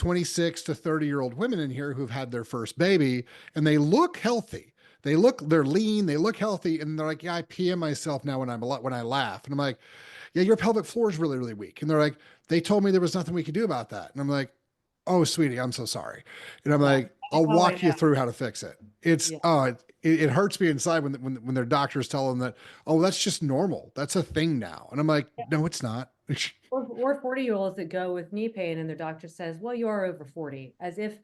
26 to 30-year-old women in here who've had their first baby, and they look healthy. They're lean, they look healthy, and they're like, yeah, I PM myself now when I laugh. And I'm like, yeah, your pelvic floor is really, really weak. And they're like, they told me there was nothing we could do about that. And I'm like, oh, sweetie, I'm so sorry. And I'm Yeah. like, I'll Oh, I walk you know. through how to fix it. It's, Yeah. it hurts me inside when their doctors tell them that, oh, that's just normal. That's a thing now. And I'm like, no, it's not. Or 40-year-olds that go with knee pain and their doctor says, well, you are over 40, as if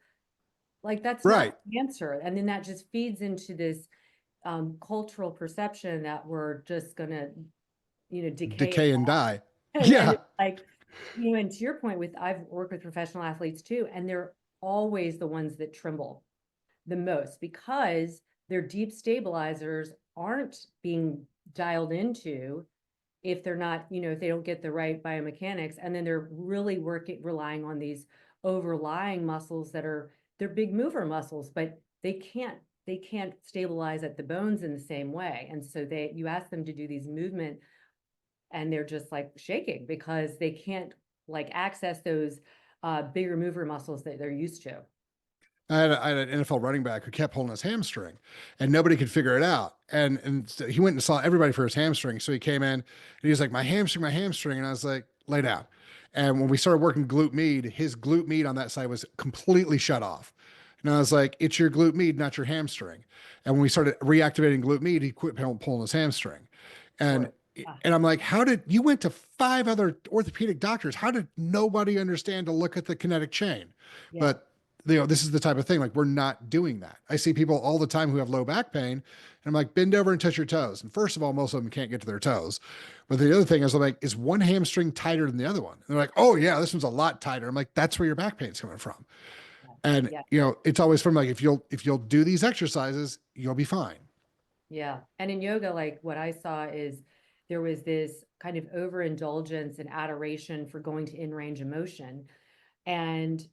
like that's not Right. the answer. And then that just feeds into this cultural perception that we're just gonna, decay. Decay and die. And then Yeah. it's like, and to your point with, I've worked with professional athletes too, and they're always the ones that tremble the most because their deep stabilizers aren't being dialed into if they're not, if they don't get the right biomechanics, and then they're really relying on these overlying muscles that are, they're big mover muscles, but they can't stabilize at the bones in the same way. And so you ask them to do these movement and they're just like shaking because they can't like access those bigger mover muscles that they're used to. I had an NFL running back who kept pulling his hamstring, and nobody could figure it out. And so he went and saw everybody for his hamstring. So he came in and he was like, my hamstring, my hamstring. And I was like, lay down. And when we started working glute med, his glute med on that side was completely shut off. And I was like, it's your glute med, not your hamstring. And when we started reactivating glute med, he quit pulling his hamstring. And Or ah, and I'm like, how did you went to five other orthopedic doctors? How did nobody understand to look at the kinetic chain? yeah, But this is the type of thing, like we're not doing that. I see people all the time who have low back pain, and I'm like, bend over and touch your toes. And first of all, most of them can't get to their toes. But the other thing is, I'm like, is one hamstring tighter than the other one? And they're like, oh yeah, this one's a lot tighter. I'm like, that's where your back pain's coming from. yeah, And yeah, it's always from like, if you'll do these exercises, you'll be fine. yeah. And in yoga, like what I saw is there was this kind of overindulgence and adoration for going to in-range of motion. And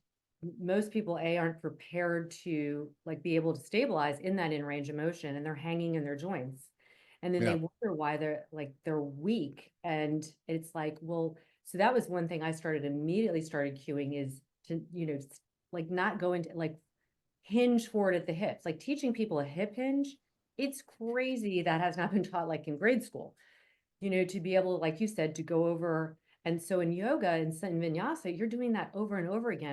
most people, aren't prepared to like be able to stabilize in that in range of motion, and they're hanging in their joints. And then they Yeah. wonder why they're weak. And it's like, well, so that was one thing I immediately started cueing is to, like not go into like hinge forward at the hips, like teaching people a hip hinge. It's crazy that has not been taught like in grade school, to be able, like you said, to go over. And so in yoga and in vinyasa, you're doing that over and over again.